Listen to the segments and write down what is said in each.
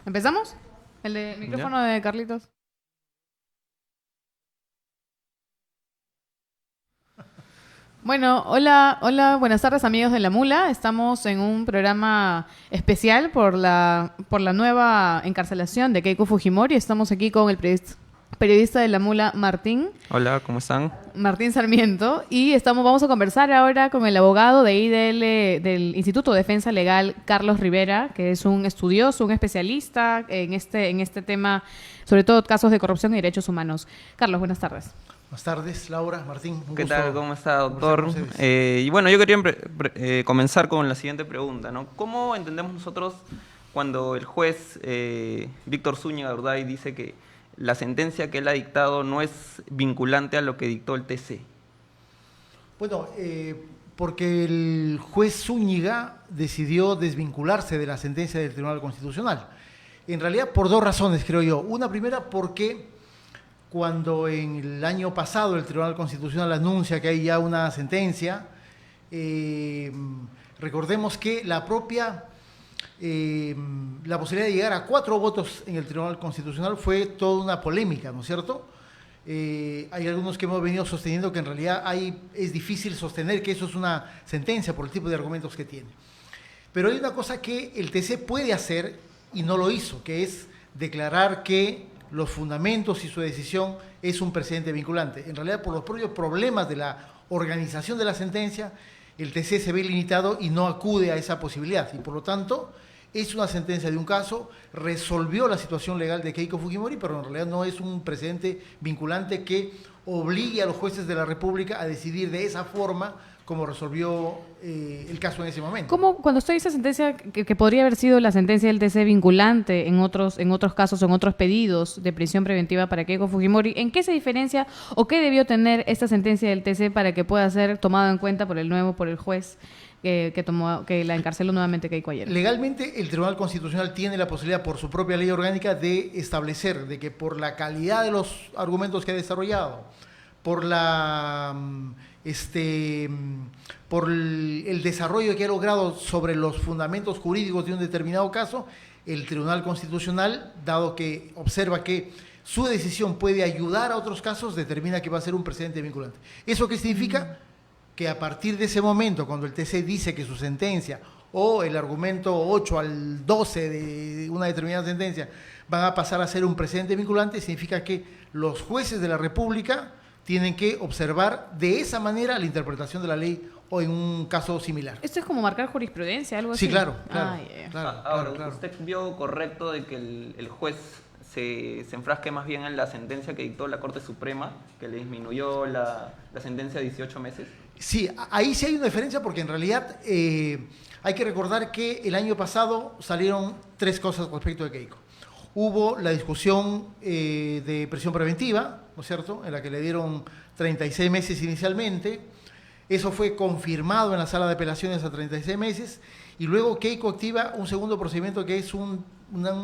¿Empezamos? El de micrófono de Carlitos. Bueno, hola, buenas tardes amigos de La Mula. Estamos en un programa especial por la nueva encarcelación de Keiko Fujimori. Estamos aquí con el periodista de La Mula, Martín. Hola, ¿cómo están? Martín Sarmiento. Y vamos a conversar ahora con el abogado de IDL del Instituto de Defensa Legal, Carlos Rivera, que es un estudioso, un especialista en este tema, sobre todo casos de corrupción y derechos humanos. Carlos, buenas tardes. Buenas tardes, Laura, Martín. ¿Qué tal? ¿Cómo está, doctor? Y bueno, yo quería comenzar con la siguiente pregunta, ¿no? ¿Cómo entendemos nosotros cuando el juez Víctor Zúñiga Urday dice que la sentencia que él ha dictado no es vinculante a lo que dictó el TC? Bueno, porque el juez Zúñiga decidió desvincularse de la sentencia del Tribunal Constitucional. En realidad, por dos razones, creo yo. Una primera, porque cuando en el año pasado el Tribunal Constitucional anuncia que hay ya una sentencia, recordemos que la posibilidad de llegar a 4 votos en el Tribunal Constitucional fue toda una polémica, ¿no es cierto? Hay algunos que hemos venido sosteniendo que en realidad es difícil sostener que eso es una sentencia por el tipo de argumentos que tiene. Pero hay una cosa que el TC puede hacer y no lo hizo, que es declarar que los fundamentos y su decisión es un precedente vinculante. En realidad, por los propios problemas de la organización de la sentencia, el TC se ve limitado y no acude a esa posibilidad. Y por lo tanto, es una sentencia de un caso, resolvió la situación legal de Keiko Fujimori, pero en realidad no es un precedente vinculante que obligue a los jueces de la República a decidir de esa forma como resolvió el caso en ese momento. ¿Cómo, cuando usted dice sentencia que podría haber sido la sentencia del TC vinculante en otros casos, en otros pedidos de prisión preventiva para Keiko Fujimori, ¿en qué se diferencia o qué debió tener esta sentencia del TC para que pueda ser tomado en cuenta por el juez que la encarceló nuevamente Keiko ayer? Legalmente, el Tribunal Constitucional tiene la posibilidad, por su propia ley orgánica, de establecer de que por la calidad de los argumentos que ha desarrollado, por el desarrollo que ha logrado sobre los fundamentos jurídicos de un determinado caso, el Tribunal Constitucional, dado que observa que su decisión puede ayudar a otros casos, determina que va a ser un precedente vinculante. ¿Eso qué significa? Que a partir de ese momento, cuando el TC dice que su sentencia o el argumento 8 al 12 de una determinada sentencia van a pasar a ser un precedente vinculante, significa que los jueces de la República tienen que observar de esa manera la interpretación de la ley o en un caso similar. ¿Esto es como marcar jurisprudencia, algo así? Sí, claro. Ahora, ¿usted vio correcto de que el juez se enfrasque más bien en la sentencia que dictó la Corte Suprema, que le disminuyó la sentencia a 18 meses? Sí, ahí sí hay una diferencia porque en realidad hay que recordar que el año pasado salieron 3 cosas respecto de Keiko. Hubo la discusión de prisión preventiva, ¿no es cierto?, en la que le dieron 36 meses inicialmente. Eso fue confirmado en la sala de apelaciones a 36 meses. Y luego Keiko activa un segundo procedimiento que es un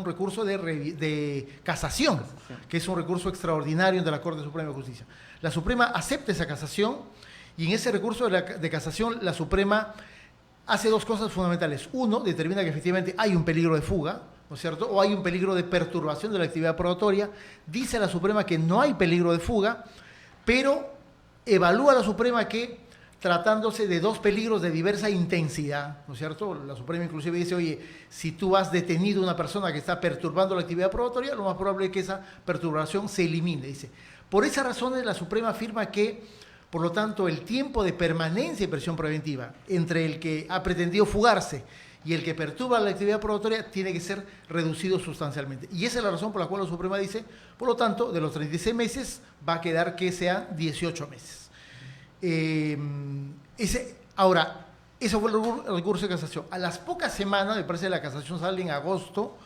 recurso de casación, que es un recurso extraordinario ante la Corte Suprema de Justicia. La Suprema acepta esa casación y en ese recurso de casación la Suprema hace 2 cosas fundamentales. Uno, determina que efectivamente hay un peligro de fuga, ¿no es cierto?, o hay un peligro de perturbación de la actividad probatoria. Dice la Suprema que no hay peligro de fuga, pero evalúa la Suprema que, tratándose de 2 peligros de diversa intensidad, ¿no es cierto?, la Suprema inclusive dice, oye, si tú has detenido a una persona que está perturbando la actividad probatoria, lo más probable es que esa perturbación se elimine, dice. Por esas razones, la Suprema afirma que, por lo tanto, el tiempo de permanencia en prisión preventiva entre el que ha pretendido fugarse y el que perturba la actividad probatoria tiene que ser reducido sustancialmente. Y esa es la razón por la cual la Suprema dice, por lo tanto, de los 36 meses va a quedar que sean 18 meses. Ahora, eso fue el recurso de casación. A las pocas semanas, me parece que la casación sale en agosto,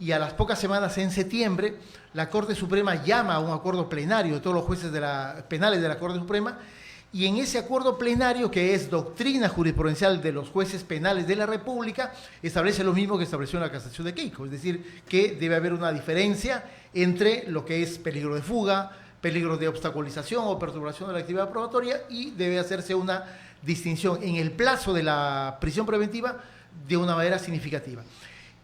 y a las pocas semanas, en septiembre, la Corte Suprema llama a un acuerdo plenario de todos los jueces penales de la Corte Suprema, y en ese acuerdo plenario, que es doctrina jurisprudencial de los jueces penales de la República, establece lo mismo que estableció en la casación de Keiko, es decir, que debe haber una diferencia entre lo que es peligro de fuga, peligro de obstaculización o perturbación de la actividad probatoria, y debe hacerse una distinción en el plazo de la prisión preventiva de una manera significativa.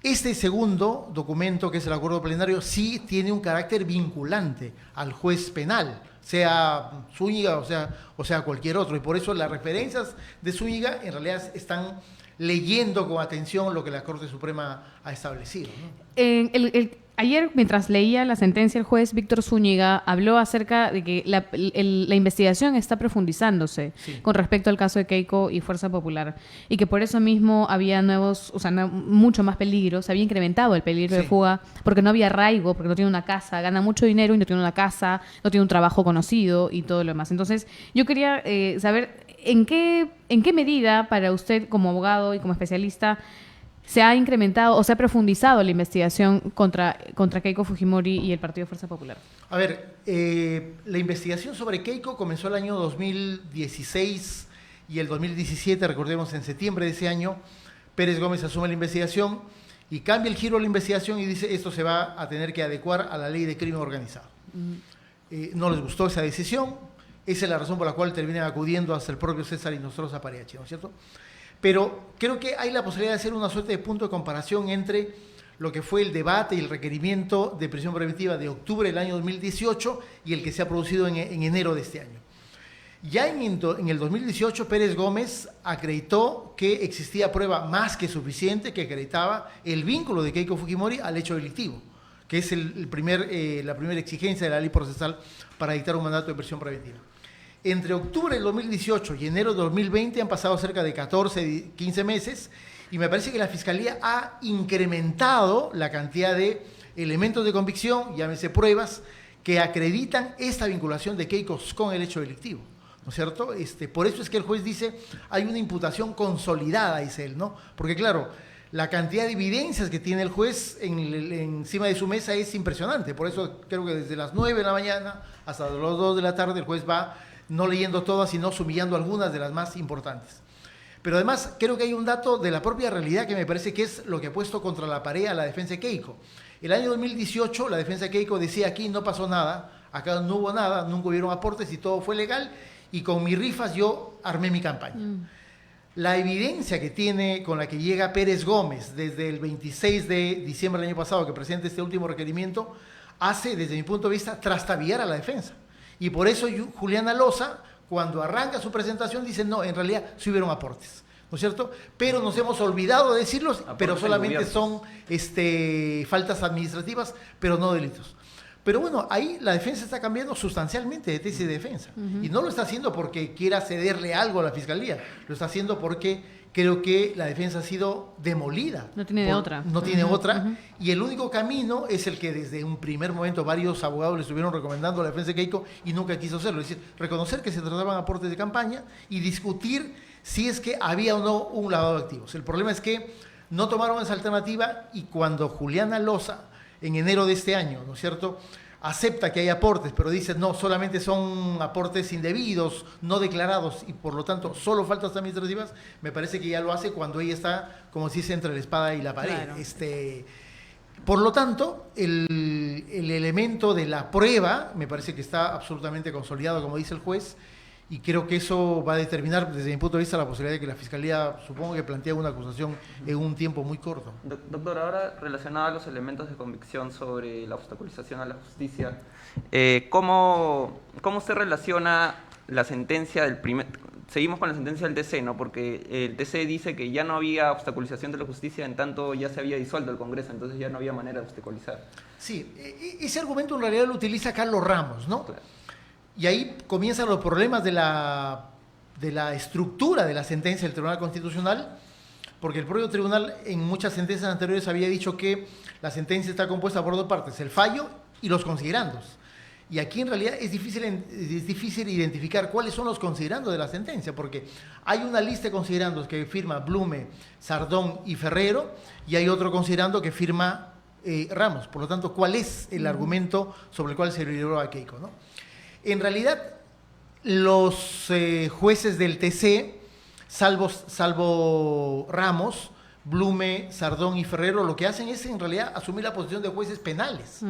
Este segundo documento, que es el acuerdo plenario, sí tiene un carácter vinculante al juez penal, sea Zúñiga o sea cualquier otro. Y por eso las referencias de Zúñiga en realidad están leyendo con atención lo que la Corte Suprema ha establecido, ¿no? Ayer, mientras leía la sentencia, el juez Víctor Zúñiga habló acerca de que la investigación está profundizándose con respecto al caso de Keiko y Fuerza Popular, y que por eso mismo había mucho más peligro, se había incrementado el peligro de fuga, porque no había arraigo, porque no tiene una casa, gana mucho dinero y no tiene una casa, no tiene un trabajo conocido y todo lo demás. Entonces, yo quería saber en qué medida para usted como abogado y como especialista se ha incrementado o se ha profundizado la investigación contra Keiko Fujimori y el Partido Fuerza Popular. A ver, la investigación sobre Keiko comenzó el año 2016 y el 2017, recordemos, en septiembre de ese año, Pérez Gómez asume la investigación y cambia el giro de la investigación y dice esto se va a tener que adecuar a la ley de crimen organizado. No les gustó esa decisión, esa es la razón por la cual terminan acudiendo hasta el propio César Inostroza Pareachi, ¿no es cierto? Pero creo que hay la posibilidad de hacer una suerte de punto de comparación entre lo que fue el debate y el requerimiento de prisión preventiva de octubre del año 2018 y el que se ha producido en enero de este año. Ya en el 2018, Pérez Gómez acreditó que existía prueba más que suficiente que acreditaba el vínculo de Keiko Fujimori al hecho delictivo, que es la primera exigencia de la ley procesal para dictar un mandato de prisión preventiva. Entre octubre del 2018 y enero de 2020 han pasado cerca de 14, 15 meses y me parece que la Fiscalía ha incrementado la cantidad de elementos de convicción, llámese pruebas, que acreditan esta vinculación de Keiko con el hecho delictivo, ¿no es cierto? Por eso es que el juez dice, hay una imputación consolidada, dice él, ¿no? Porque claro, la cantidad de evidencias que tiene el juez encima de su mesa es impresionante, por eso creo que desde las 9 de la mañana hasta las 2 de la tarde el juez va no leyendo todas, sino sumillando algunas de las más importantes. Pero además creo que hay un dato de la propia realidad que me parece que es lo que ha puesto contra la pared a la defensa de Keiko. El año 2018 la defensa de Keiko decía aquí no pasó nada, acá no hubo nada, nunca hubieron aportes y todo fue legal y con mis rifas yo armé mi campaña. La evidencia que tiene con la que llega Pérez Gómez desde el 26 de diciembre del año pasado que presenta este último requerimiento hace, desde mi punto de vista, trastabillar a la defensa. Y por eso Juliana Loza, cuando arranca su presentación, dice, no, en realidad sí hubieron aportes, ¿no es cierto? Pero nos hemos olvidado de decirlos, pero solamente son faltas administrativas, pero no delitos. Pero bueno, ahí la defensa está cambiando sustancialmente de tesis de defensa. Y no lo está haciendo porque quiera cederle algo a la Fiscalía, lo está haciendo porque creo que la defensa ha sido demolida. No tiene de otra. No tiene otra. Y el único camino es el que desde un primer momento varios abogados le estuvieron recomendando a la defensa de Keiko y nunca quiso hacerlo. Es decir, reconocer que se trataban aportes de campaña y discutir si es que había o no un lavado de activos. El problema es que no tomaron esa alternativa y cuando Juliana Loza, en enero de este año, ¿no es cierto?, acepta que hay aportes, pero dice, no, solamente son aportes indebidos, no declarados, y por lo tanto solo faltas administrativas, me parece que ya lo hace cuando ella está, como se dice, entre la espada y la pared. Claro. Por lo tanto, el elemento de la prueba me parece que está absolutamente consolidado, como dice el juez, y creo que eso va a determinar, desde mi punto de vista, la posibilidad de que la Fiscalía, supongo que plantea una acusación en un tiempo muy corto. Doctor, ahora relacionado a los elementos de convicción sobre la obstaculización a la justicia, ¿cómo se relaciona la sentencia del primer... Seguimos con la sentencia del TC, ¿no? Porque el TC dice que ya no había obstaculización de la justicia en tanto ya se había disuelto el Congreso, entonces ya no había manera de obstaculizar. Sí, ese argumento en realidad lo utiliza Carlos Ramos, ¿no? Claro. Y ahí comienzan los problemas de la estructura de la sentencia del Tribunal Constitucional, porque el propio tribunal en muchas sentencias anteriores había dicho que la sentencia está compuesta por dos partes, el fallo y los considerandos. Y aquí en realidad es difícil identificar cuáles son los considerandos de la sentencia, porque hay una lista de considerandos que firma Blume, Sardón y Ferrero, y hay otro considerando que firma Ramos. Por lo tanto, ¿cuál es el argumento sobre el cual se libró a Keiko, ¿no? En realidad, los jueces del TC, salvo Ramos, Blume, Sardón y Ferrero, lo que hacen es en realidad asumir la posición de jueces penales.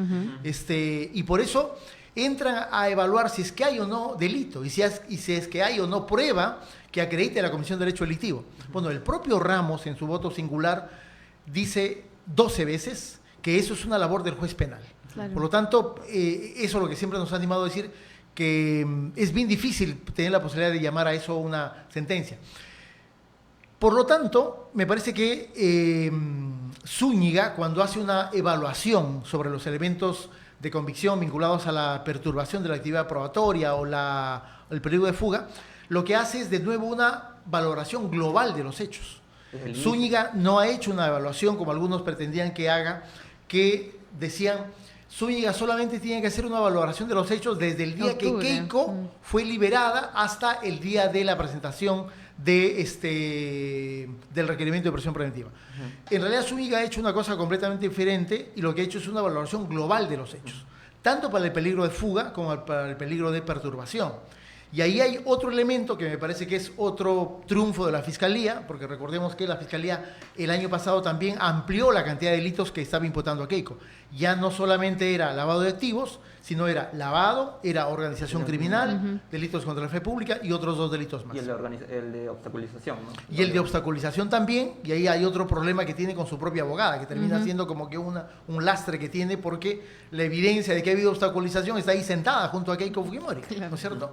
Y por eso entran a evaluar si es que hay o no delito y si es que hay o no prueba que acredite la Comisión de Derecho Delictivo. Bueno, el propio Ramos, en su voto singular, dice 12 veces, que eso es una labor del juez penal. Claro. Por lo tanto, eso es lo que siempre nos ha animado a decir, que es bien difícil tener la posibilidad de llamar a eso una sentencia. Por lo tanto, me parece que Zúñiga, cuando hace una evaluación sobre los elementos de convicción vinculados a la perturbación de la actividad probatoria o el peligro de fuga, lo que hace es de nuevo una valoración global de los hechos. Zúñiga no ha hecho una evaluación como algunos pretendían que haga, que decían, Zúñiga solamente tiene que hacer una valoración de los hechos desde el día que Keiko fue liberada hasta el día de la presentación del requerimiento de prisión preventiva. En realidad Zúñiga ha hecho una cosa completamente diferente y lo que ha hecho es una valoración global de los hechos, tanto para el peligro de fuga como para el peligro de perturbación. Y ahí hay otro elemento que me parece que es otro triunfo de la Fiscalía, porque recordemos que la Fiscalía el año pasado también amplió la cantidad de delitos que estaba imputando a Keiko. Ya no solamente era lavado de activos, sino era lavado, era organización criminal, delitos contra la fe pública y otros 2 delitos más. Y el de obstaculización, ¿no? Y el de obstaculización también, y ahí hay otro problema que tiene con su propia abogada, que termina siendo como que un lastre que tiene, porque la evidencia de que ha habido obstaculización está ahí sentada junto a Keiko Fujimori, ¿no es cierto?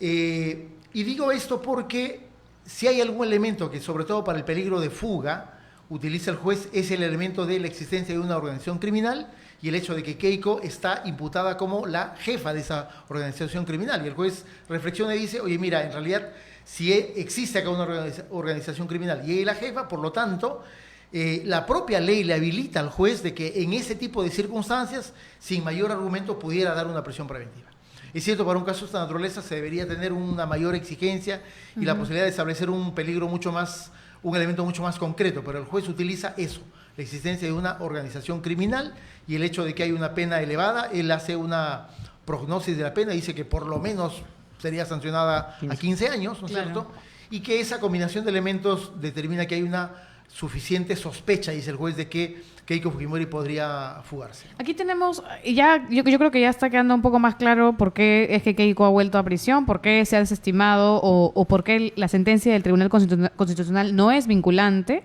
Y digo esto porque si hay algún elemento que, sobre todo para el peligro de fuga, utiliza el juez, es el elemento de la existencia de una organización criminal y el hecho de que Keiko está imputada como la jefa de esa organización criminal. Y el juez reflexiona y dice, oye, mira, en realidad, si existe acá una organización criminal y ella es la jefa, por lo tanto, la propia ley le habilita al juez de que en ese tipo de circunstancias, sin mayor argumento, pudiera dar una prisión preventiva. Es cierto, para un caso de esta naturaleza se debería tener una mayor exigencia y la posibilidad de establecer un peligro mucho más, un elemento mucho más concreto, pero el juez utiliza eso, la existencia de una organización criminal y el hecho de que hay una pena elevada. Él hace una prognosis de la pena, dice que por lo menos sería sancionada a 15 años, ¿no es cierto? Y que esa combinación de elementos determina que hay una suficiente sospecha, dice el juez, de que Keiko Fujimori podría fugarse. Aquí tenemos, ya yo creo que ya está quedando un poco más claro por qué es que Keiko ha vuelto a prisión, por qué se ha desestimado o por qué la sentencia del Tribunal Constitucional no es vinculante.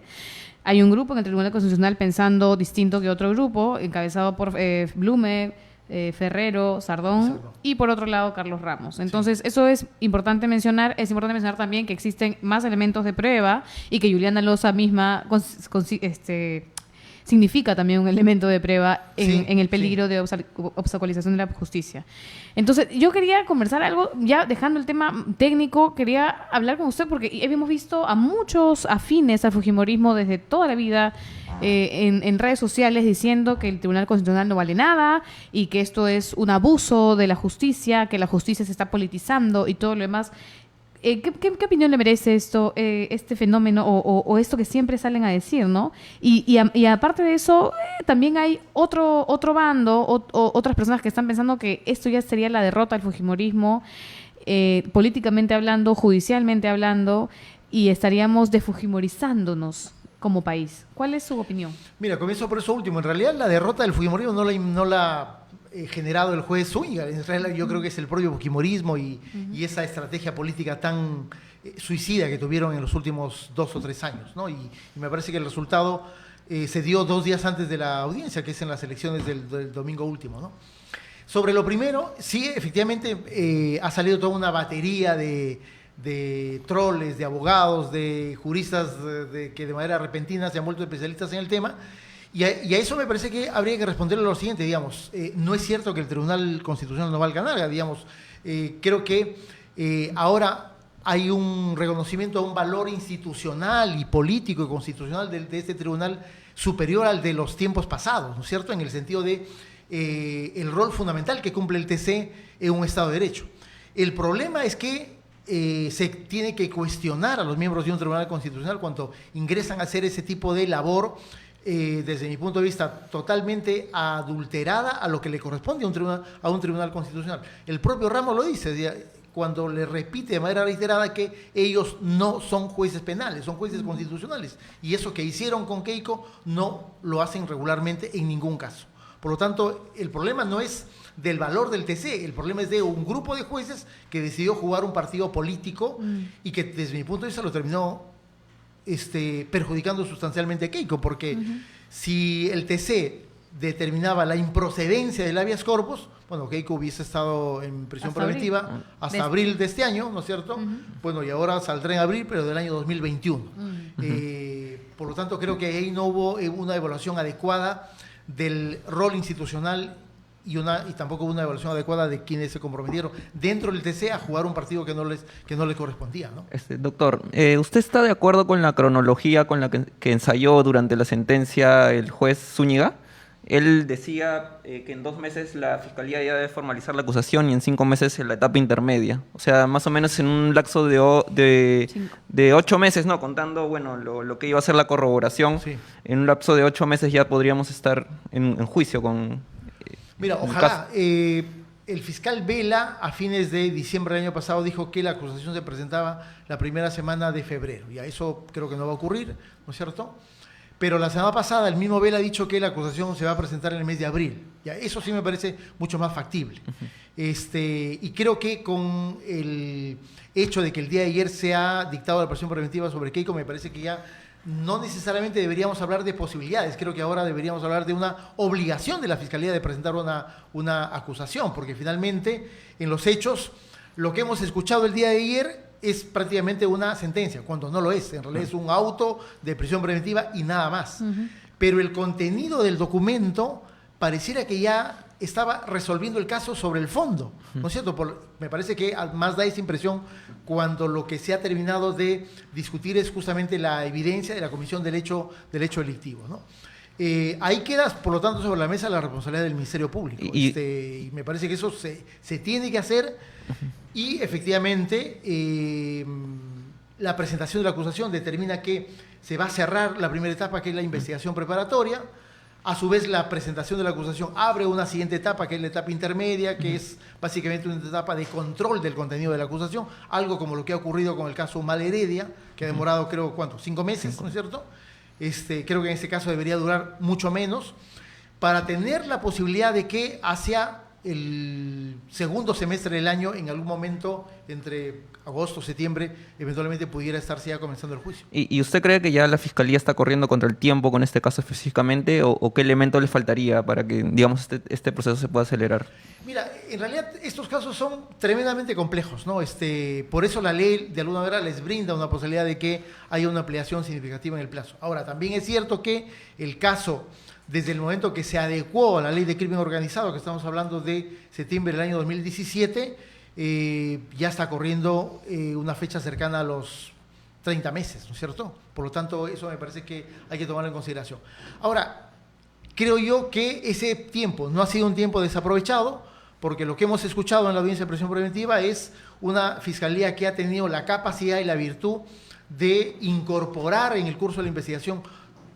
Hay un grupo en el Tribunal Constitucional pensando distinto que otro grupo, encabezado por Blume, Ferrero, Sardón y por otro lado Carlos Ramos. Entonces eso es importante mencionar. Es importante mencionar también que existen más elementos de prueba y que Juliana Loza misma significa también un elemento de prueba en el peligro de obstaculización de la justicia. Entonces, yo quería conversar algo, ya dejando el tema técnico, quería hablar con usted porque hemos visto a muchos afines al fujimorismo desde toda la vida en redes sociales diciendo que el Tribunal Constitucional no vale nada y que esto es un abuso de la justicia, que la justicia se está politizando y todo lo demás. ¿Qué opinión le merece esto, este fenómeno o esto que siempre salen a decir, ¿no? Y aparte de eso, también hay otro bando, otras personas que están pensando que esto ya sería la derrota del fujimorismo, políticamente hablando, judicialmente hablando, y estaríamos desfujimorizándonos como país. ¿Cuál es su opinión? Mira, comienzo por eso último. En realidad, la derrota del fujimorismo no la generado el juez Zúñiga. En realidad, yo creo que es el propio fujimorismo y esa estrategia política tan suicida que tuvieron en los últimos 2 o 3 años, ¿no? Y me parece que el resultado se dio 2 días antes de la audiencia, que es en las elecciones del domingo último, ¿no? Sobre lo primero, sí, efectivamente, ha salido toda una batería de troles, de abogados, de juristas que de manera repentina se han vuelto especialistas en el tema. Y a eso me parece que habría que responderle lo siguiente, digamos, no es cierto que el Tribunal Constitucional no valga nada, digamos, creo que ahora hay un reconocimiento de un valor institucional y político y constitucional de este tribunal superior al de los tiempos pasados, ¿no es cierto?, en el sentido de el rol fundamental que cumple el TC en un Estado de Derecho. El problema es que se tiene que cuestionar a los miembros de un tribunal constitucional cuando ingresan a hacer ese tipo de labor, desde mi punto de vista, totalmente adulterada a lo que le corresponde a un tribunal constitucional. El propio Ramos lo dice, cuando le repite de manera reiterada que ellos no son jueces penales, son jueces constitucionales. Y eso que hicieron con Keiko no lo hacen regularmente en ningún caso. Por lo tanto, el problema no es del valor del TC, el problema es de un grupo de jueces que decidió jugar un partido político y que desde mi punto de vista lo terminó perjudicando sustancialmente a Keiko, porque Si el TC determinaba la improcedencia del habeas corpus, bueno, Keiko hubiese estado en prisión preventiva hasta abril de este año, ¿no es cierto? Bueno, y ahora saldrá en abril, pero del año 2021. Por lo tanto, creo que ahí no hubo una evaluación adecuada del rol institucional y tampoco una evaluación adecuada de quienes se comprometieron dentro del TC a jugar un partido que no les correspondía, ¿no? Doctor, ¿usted está de acuerdo con la cronología con la que ensayó durante la sentencia el juez Zúñiga? Él decía que en 2 meses la Fiscalía ya debe formalizar la acusación y en 5 meses en la etapa intermedia. O sea, más o menos en un lapso de 8 meses, ¿no? Contando, bueno, lo que iba a ser la corroboración. Sí. En un lapso de 8 meses ya podríamos estar en juicio con... Mira, ojalá. El fiscal Vela, a fines de diciembre del año pasado, dijo que la acusación se presentaba la primera semana de febrero. Y a eso creo que no va a ocurrir, ¿no es cierto? Pero la semana pasada el mismo Vela ha dicho que la acusación se va a presentar en el mes de abril. Ya, eso sí me parece mucho más factible. Y creo que con el hecho de que el día de ayer se ha dictado la prisión preventiva sobre Keiko, me parece que ya no necesariamente deberíamos hablar de posibilidades. Creo que ahora deberíamos hablar de una obligación de la Fiscalía de presentar una acusación, porque finalmente en los hechos lo que hemos escuchado el día de ayer es prácticamente una sentencia, cuando no lo es. En realidad es un auto de prisión preventiva y nada más. Pero el contenido del documento pareciera que ya estaba resolviendo el caso sobre el fondo, ¿no es cierto? Me parece que más da esa impresión cuando lo que se ha terminado de discutir es justamente la evidencia de la comisión del hecho delictivo, ¿no? Ahí queda, por lo tanto, sobre la mesa la responsabilidad del Ministerio Público. Y me parece que eso se tiene que hacer. Y efectivamente la presentación de la acusación determina que se va a cerrar la primera etapa, que es la investigación preparatoria. A su vez, la presentación de la acusación abre una siguiente etapa, que es la etapa intermedia, que es básicamente una etapa de control del contenido de la acusación, algo como lo que ha ocurrido con el caso Mal Heredia, que ha demorado, creo, ¿cuánto? 5 meses, ¿no es cierto? Creo que en este caso debería durar mucho menos, para tener la posibilidad de que hacia el segundo semestre del año, en algún momento, entre agosto, septiembre, eventualmente pudiera estarse ya comenzando el juicio. ¿Y usted cree que ya la Fiscalía está corriendo contra el tiempo con este caso específicamente, o qué elemento le faltaría para que, digamos, este proceso se pueda acelerar? Mira, en realidad estos casos son tremendamente complejos, ¿no? Por eso la ley, de alguna manera, les brinda una posibilidad de que haya una ampliación significativa en el plazo. Ahora, también es cierto que el caso, desde el momento que se adecuó a la ley de crimen organizado, que estamos hablando de septiembre del año 2017, ya está corriendo una fecha cercana a los 30 meses, ¿no es cierto? Por lo tanto, eso me parece que hay que tomarlo en consideración. Ahora, creo yo que ese tiempo no ha sido un tiempo desaprovechado, porque lo que hemos escuchado en la audiencia de prisión preventiva es una fiscalía que ha tenido la capacidad y la virtud de incorporar en el curso de la investigación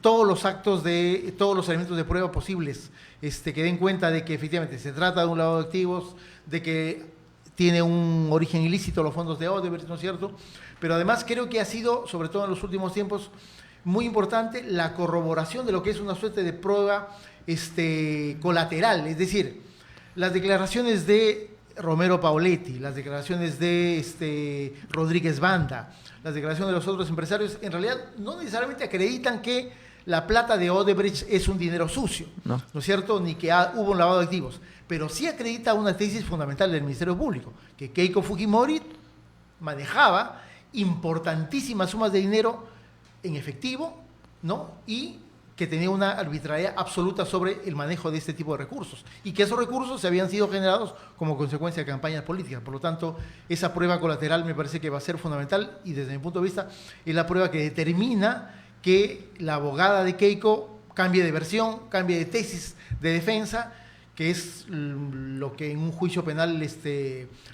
todos los elementos de prueba posibles, que den cuenta de que efectivamente se trata de un lavado de activos, de que tiene un origen ilícito los fondos de Odebrecht, ¿no es cierto? Pero además creo que ha sido, sobre todo en los últimos tiempos, muy importante la corroboración de lo que es una suerte de prueba colateral, es decir, las declaraciones de Romero Pauletti, las declaraciones de Rodríguez Banda, las declaraciones de los otros empresarios, en realidad no necesariamente acreditan que la plata de Odebrecht es un dinero sucio, ¿no es cierto? Ni que hubo un lavado de activos, pero sí acredita una tesis fundamental del Ministerio Público, que Keiko Fujimori manejaba importantísimas sumas de dinero en efectivo, ¿no? Y que tenía una arbitrariedad absoluta sobre el manejo de este tipo de recursos, y que esos recursos se habían sido generados como consecuencia de campañas políticas. Por lo tanto, esa prueba colateral me parece que va a ser fundamental, y desde mi punto de vista es la prueba que determina que la abogada de Keiko cambie de versión, cambie de tesis de defensa, que es lo que en un juicio penal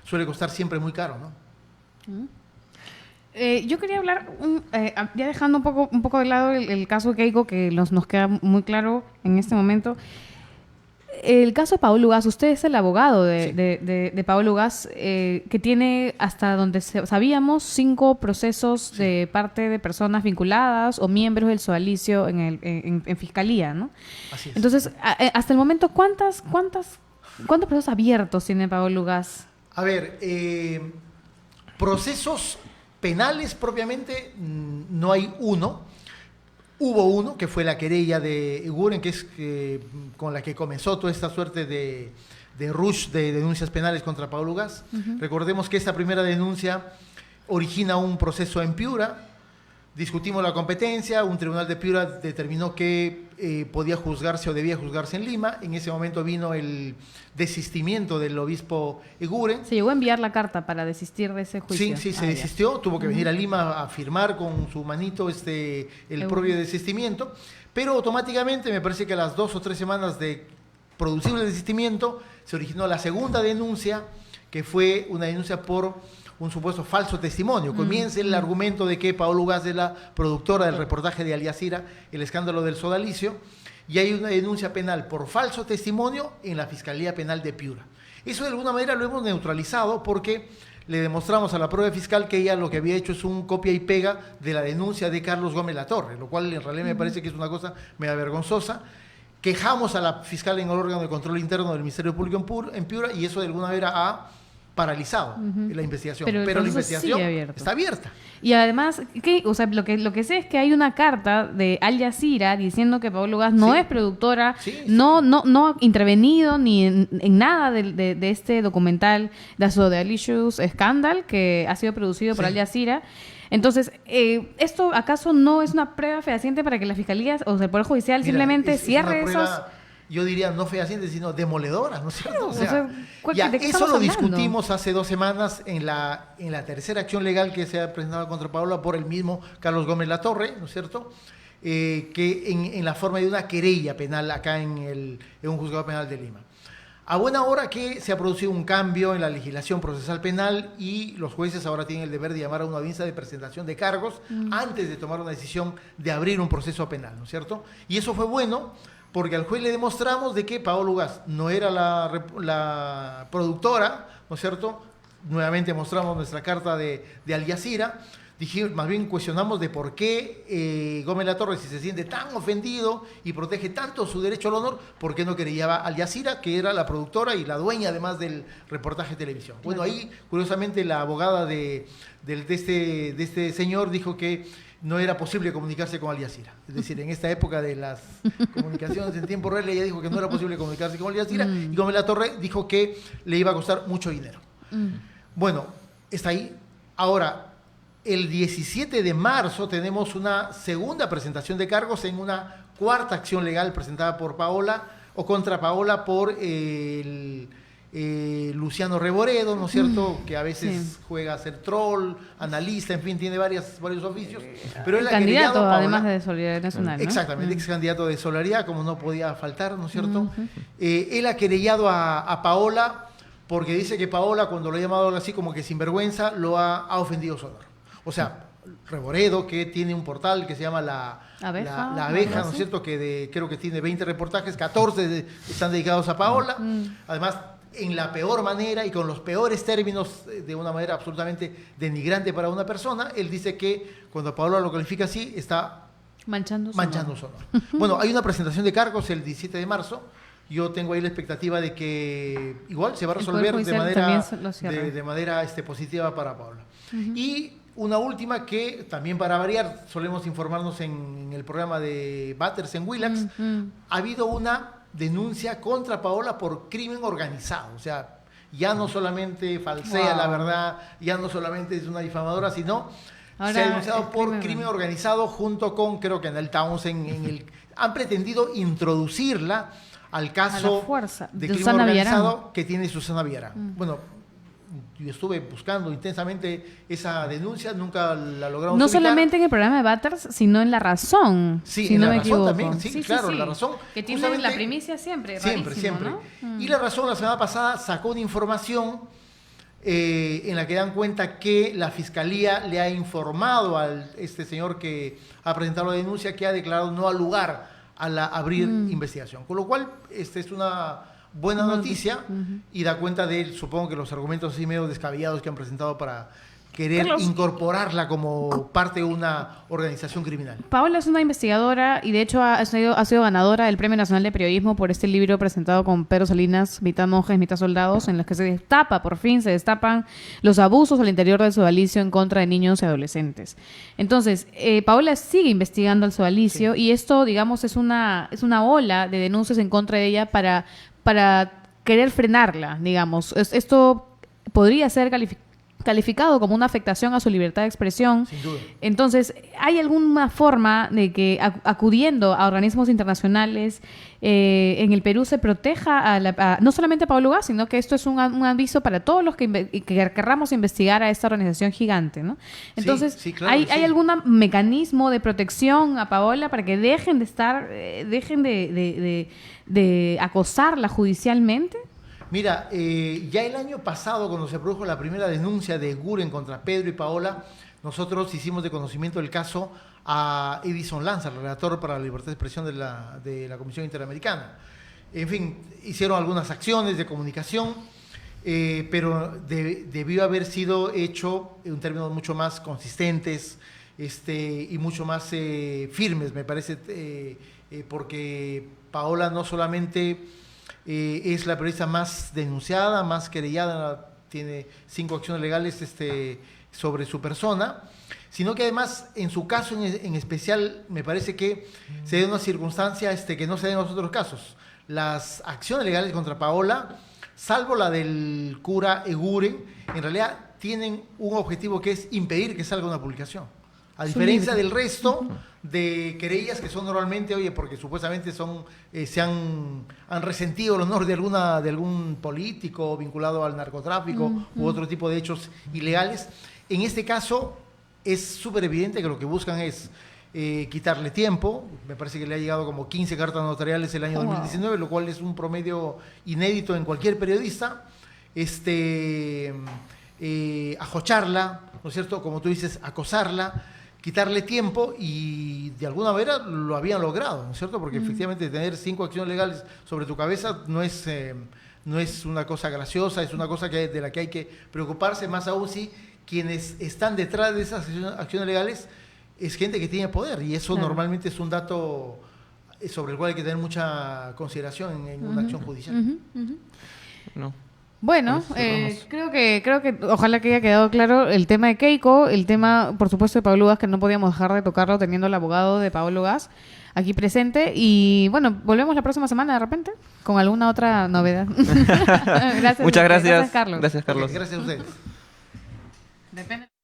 suele costar siempre muy caro, ¿no? Yo quería hablar, ya dejando un poco de lado el caso de Keiko, que nos queda muy claro en este momento. El caso de Paolo Ugaz, usted es el abogado de Paolo Ugaz, que tiene, hasta donde sabíamos, 5 procesos de parte de personas vinculadas o miembros del sodalicio en Fiscalía, ¿no? Así es. Entonces, hasta el momento, ¿cuántos procesos abiertos tiene Paolo Ugaz? A ver, procesos penales propiamente no hay uno. Hubo uno, que fue la querella de Eguren, que es con la que comenzó toda esta suerte de rush de denuncias penales contra Paolo Gas. Recordemos que esta primera denuncia origina un proceso en Piura. Discutimos la competencia, un tribunal de Piura determinó que podía juzgarse o debía juzgarse en Lima. En ese momento vino el desistimiento del obispo Eguren. Se llegó a enviar la carta para desistir de ese juicio. Sí, se desistió, tuvo que venir a Lima a firmar con su manito el propio desistimiento, pero automáticamente, me parece que a las 2 o 3 semanas de producible el desistimiento, se originó la segunda denuncia, que fue una denuncia por un supuesto falso testimonio. Comienza el argumento de que Paolo Gas es la productora del reportaje de Al Jazeera, el escándalo del sodalicio, y hay una denuncia penal por falso testimonio en la Fiscalía Penal de Piura. Eso de alguna manera lo hemos neutralizado porque le demostramos a la prueba fiscal que ella lo que había hecho es un copia y pega de la denuncia de Carlos Gómez Latorre, lo cual en realidad me parece que es una cosa media vergonzosa. Quejamos a la fiscal en el órgano de control interno del Ministerio Público en Piura y eso de alguna manera ha paralizado la investigación, pero la investigación está abierta. Y además, o sea, lo que sé es que hay una carta de Al Jazeera diciendo que Paolo Gas no es productora, no ha intervenido ni en nada de este documental The Sodalicious Scandal que ha sido producido por Al Jazeera. Entonces, ¿esto acaso no es una prueba fehaciente para que la Fiscalía o sea, el Poder Judicial simplemente cierre esos...? Yo diría no fehaciente, sino demoledora, ¿no es cierto? Claro, eso lo discutimos hace 2 semanas en la tercera acción legal que se ha presentado contra Paola por el mismo Carlos Gómez Latorre, ¿no es cierto? Que en la forma de una querella penal acá en un juzgado penal de Lima. A buena hora que se ha producido un cambio en la legislación procesal penal y los jueces ahora tienen el deber de llamar a una audiencia de presentación de cargos antes de tomar una decisión de abrir un proceso penal, ¿no es cierto? Y eso fue bueno, porque al juez le demostramos de que Paolo Gas no era la productora, ¿no es cierto? Nuevamente mostramos nuestra carta de Al Jazeera. Más bien cuestionamos de por qué Gómez Latorre, si se siente tan ofendido y protege tanto su derecho al honor, ¿por qué no querellaba a Al Jazeera, que era la productora y la dueña además del reportaje de televisión? Bueno, ahí curiosamente la abogada de este señor dijo que no era posible comunicarse con Al Jazeera. Es decir, en esta época de las comunicaciones en tiempo real, ella dijo que no era posible comunicarse con Al Jazeera y Gómez Latorre dijo que le iba a costar mucho dinero. Bueno, está ahí. Ahora, el 17 de marzo tenemos una segunda presentación de cargos en una cuarta acción legal presentada por Paola o contra Paola por Luciano Reboredo, ¿no es cierto? Que a veces juega a ser troll, analista, en fin, tiene varios oficios. Pero el candidato, además de Solidaridad Nacional, ¿no? Exactamente, ex candidato de Solidaridad, como no podía faltar, ¿no es cierto? Él ha querellado a Paola porque dice que Paola, cuando lo ha llamado algo así como que sinvergüenza, lo ha ofendido su honor. O sea, Reboredo, que tiene un portal que se llama La Abeja, ¿no es cierto? Que creo que tiene 20 reportajes, 14 están dedicados a Paola. Además, en la peor manera y con los peores términos, de una manera absolutamente denigrante para una persona, él dice que cuando Paola lo califica así, está manchando su honor. Bueno, hay una presentación de cargos el 17 de marzo. Yo tengo ahí la expectativa de que igual se va a resolver de manera positiva para Paola. Y una última que también para variar, solemos informarnos en el programa de Batters en Willax, ha habido una denuncia contra Paola por crimen organizado. O sea, ya no solamente falsea la verdad, ya no solamente es una difamadora, sino ahora se ha denunciado por crimen organizado junto con, creo que en el Townsend, han pretendido introducirla al caso de crimen organizado que tiene Susana Villarán. Bueno, yo estuve buscando intensamente esa denuncia, nunca la logramos no ubicar. Solamente en el programa de Batters, sino en La Razón, sí, si en no La me Razón equivoco. También, sí, claro, La Razón. Que tiene la primicia siempre, siempre. ¿no? Y La Razón la semana pasada sacó una información en la que dan cuenta que la Fiscalía le ha informado a este señor que ha presentado la denuncia que ha declarado no al lugar a abrir investigación. Con lo cual, esta es una buena noticia y da cuenta de, supongo que los argumentos así medio descabellados que han presentado para querer Carlos, incorporarla como parte de una organización criminal. Paola es una investigadora y de hecho ha sido ganadora del Premio Nacional de Periodismo por este libro presentado con Pedro Salinas, mitad monjes, mitad soldados, en los que por fin se destapan los abusos al interior del sodalicio en contra de niños y adolescentes. Entonces, Paola sigue investigando el sodalicio y esto, digamos, es una ola de denuncias en contra de ella para querer frenarla, digamos. Esto podría ser calificado como una afectación a su libertad de expresión. Sin duda. Entonces, ¿hay alguna forma de que acudiendo a organismos internacionales en el Perú se proteja no solamente a Pablo Gas, sino que esto es un aviso para todos los que querramos investigar a esta organización gigante, ¿no? Entonces, Sí, claro, ¿hay algún mecanismo de protección a Paola para que dejen de acosarla judicialmente? Mira, ya el año pasado, cuando se produjo la primera denuncia de Eguren contra Pedro y Paola, nosotros hicimos de conocimiento del caso a Edison Lanza, el relator para la libertad de expresión de la Comisión Interamericana. En fin, hicieron algunas acciones de comunicación, pero debió haber sido hecho en términos mucho más consistentes y mucho más firmes, me parece, porque Paola no solamente es la periodista más denunciada, más querellada, tiene 5 acciones legales sobre su persona, sino que además en su caso en especial me parece que se da una circunstancia que no se da en los otros casos. Las acciones legales contra Paola, salvo la del cura Eguren, en realidad tienen un objetivo que es impedir que salga una publicación. A diferencia del resto de querellas que son normalmente, porque supuestamente han resentido el honor de algún político vinculado al narcotráfico u otro tipo de hechos ilegales. En este caso es súper evidente que lo que buscan es quitarle tiempo. Me parece que le ha llegado como 15 cartas notariales el año 2019, lo cual es un promedio inédito en cualquier periodista. Ajocharla, ¿no es cierto? Como tú dices, acosarla, quitarle tiempo, y de alguna manera lo habían logrado, ¿no es cierto? Porque efectivamente tener 5 acciones legales sobre tu cabeza no es una cosa graciosa, es una cosa de la que hay que preocuparse, más aún si quienes están detrás de esas acciones legales es gente que tiene poder, y eso normalmente es un dato sobre el cual hay que tener mucha consideración en una acción judicial. No. Bueno, creo que ojalá que haya quedado claro el tema de Keiko, el tema, por supuesto, de Pablo Gas, que no podíamos dejar de tocarlo teniendo el abogado de Pablo Gas aquí presente. Y bueno, volvemos la próxima semana de repente con alguna otra novedad. Gracias. Muchas gracias. Gracias, Carlos. Gracias, Carlos. Gracias a ustedes. Depende.